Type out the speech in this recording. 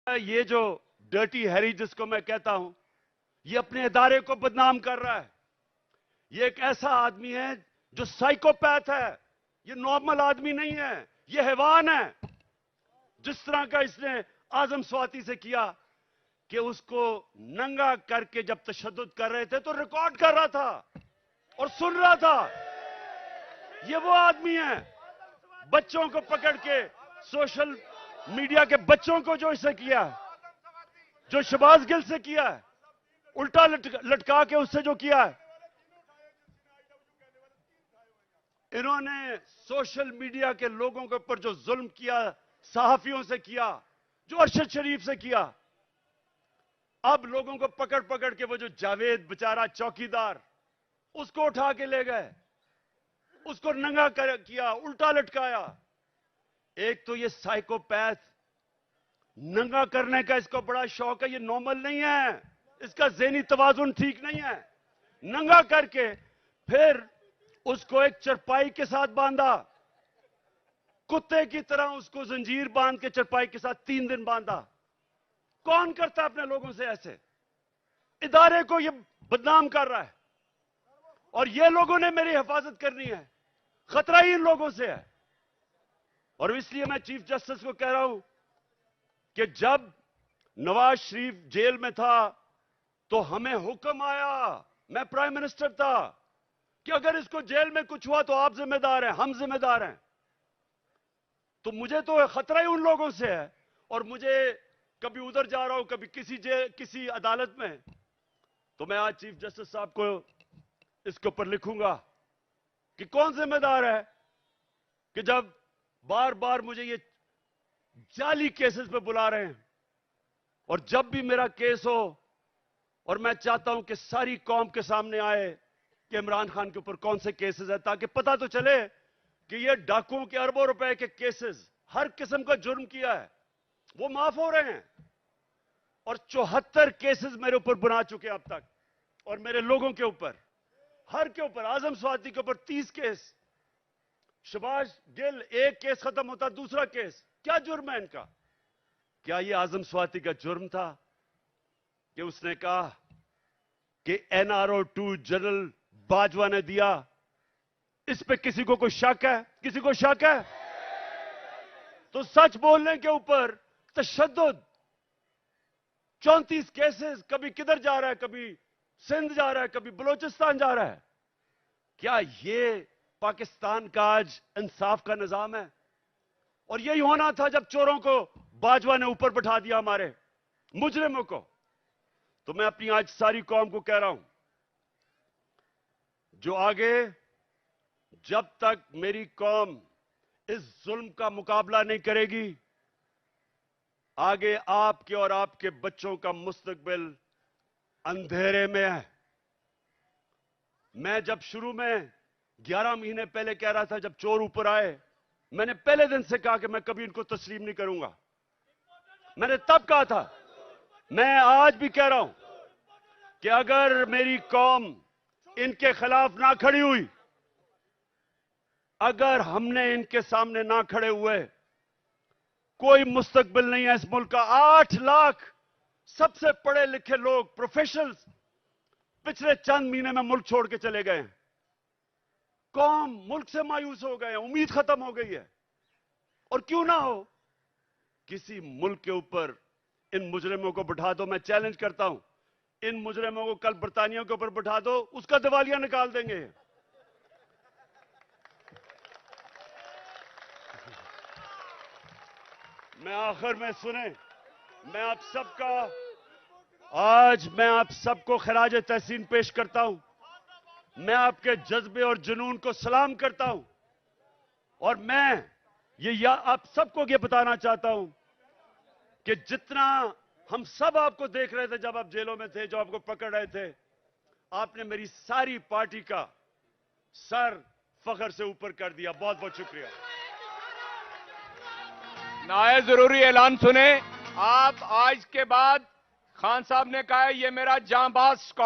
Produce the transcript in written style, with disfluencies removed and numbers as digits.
ये जो dirty Harry जिसको मैं कहता हूं, ये अपने इदारे को बदनाम कर रहा है। ये एक ऐसा आदमी है जो साइकोपैथ है। ये नॉर्मल आदमी नहीं है, ये हैवान है। जिस तरह का इसने आजम स्वाति से किया कि उसको नंगा करके जब तशद्दुद कर रहे थे तो रिकॉर्ड कर रहा था और सुन रहा था। ये वो आदमी है, बच्चों को पकड़ के सोशल मीडिया के बच्चों को जो इसे किया है, जो शहबाज गिल से किया है, उल्टा लटका के उससे जो किया है, इन्होंने सोशल मीडिया के लोगों के ऊपर जो जुल्म किया, सहाफियों से किया, जो अरशद शरीफ से किया, अब लोगों को पकड़ पकड़ के वो जो जावेद बेचारा चौकीदार, उसको उठा के ले गए, उसको नंगा किया, उल्टा लटकाया। एक तो ये साइकोपैथ, नंगा करने का इसको बड़ा शौक है। ये नॉर्मल नहीं है, इसका ज़हनी तवाजुन ठीक नहीं है। नंगा करके फिर उसको एक चरपाई के साथ बांधा, कुत्ते की तरह उसको जंजीर बांध के चरपाई के साथ 3 दिन बांधा। कौन करता है अपने लोगों से ऐसे? इदारे को ये बदनाम कर रहा है और ये लोगों ने मेरी हिफाजत करनी है। खतरा ही इन लोगों से है। और इसलिए मैं चीफ जस्टिस को कह रहा हूं कि जब नवाज शरीफ जेल में था तो हमें हुक्म आया, मैं प्राइम मिनिस्टर था, कि अगर इसको जेल में कुछ हुआ तो आप जिम्मेदार हैं, हम जिम्मेदार हैं। तो मुझे तो खतरा ही उन लोगों से है। और मुझे कभी उधर जा रहा हूं, कभी किसी अदालत में, तो मैं आज चीफ जस्टिस साहब को इसके ऊपर लिखूंगा कि कौन जिम्मेदार है कि जब बार बार मुझे ये जाली केसेस पे बुला रहे हैं। और जब भी मेरा केस हो, और मैं चाहता हूं कि सारी कौम के सामने आए कि इमरान खान के ऊपर कौन से केसेस है, ताकि पता तो चले कि ये डाकुओं के अरबों रुपए के केसेस, हर किस्म का जुर्म किया है, वो माफ हो रहे हैं। और 74 केसेस मेरे ऊपर बना चुके अब तक, और मेरे लोगों के ऊपर, हर के ऊपर, आजम स्वाति के ऊपर 30 केस, शहबाज गिल एक केस खत्म होता दूसरा केस। क्या जुर्म है इनका? क्या ये आजम स्वाति का जुर्म था कि उसने कहा कि एनआरओ 2 जनरल बाजवा ने दिया? इस पे किसी को कोई शक है? किसी को शक है? तो सच बोलने के ऊपर तशद्दुद, 34 केसेस, कभी किधर जा रहा है, कभी सिंध जा रहा है, कभी बलोचिस्तान जा रहा है। क्या ये पाकिस्तान का आज इंसाफ का निजाम है? और यही होना था जब चोरों को बाजवा ने ऊपर बैठा दिया, हमारे मुजरिमों को। तो मैं अपनी आज सारी कौम को कह रहा हूं, जो आगे, जब तक मेरी कौम इस जुल्म का मुकाबला नहीं करेगी, आगे आपके और आपके बच्चों का मुस्तकबिल अंधेरे में है। मैं जब शुरू में 11 महीने पहले कह रहा था, जब चोर ऊपर आए, मैंने पहले दिन से कहा कि मैं कभी इनको तस्लीम नहीं करूंगा। मैंने तब कहा था, मैं आज भी कह रहा हूं कि अगर मेरी कौम इनके खिलाफ ना खड़ी हुई, अगर हमने इनके सामने ना खड़े हुए, कोई मुस्तकबिल नहीं है इस मुल्क का। 8 लाख सबसे पढ़े लिखे लोग, प्रोफेशनल्स, पिछले चंद महीने में मुल्क छोड़ के चले गए हैं। कौम मुल्क से मायूस हो गए हैं, उम्मीद खत्म हो गई है। और क्यों ना हो, किसी मुल्क के ऊपर इन मुजरिमों को बिठा दो। मैं चैलेंज करता हूं, इन मुजरिमों को कल बरतानिया के ऊपर बिठा दो, उसका दिवालिया निकाल देंगे। मैं आखिर में सुने, मैं आप सबको खराज तहसीन पेश करता हूं। मैं आपके जज्बे और जुनून को सलाम करता हूं। और मैं आप सबको ये बताना चाहता हूं कि जितना हम सब आपको देख रहे थे जब आप जेलों में थे, जो आपको पकड़ रहे थे, आपने मेरी सारी पार्टी का सर फख्र से ऊपर कर दिया। बहुत बहुत शुक्रिया। नायब जरूरी ऐलान सुने। आप आज के बाद, खान साहब ने कहा है ये मेरा जांबाज स्क्वाड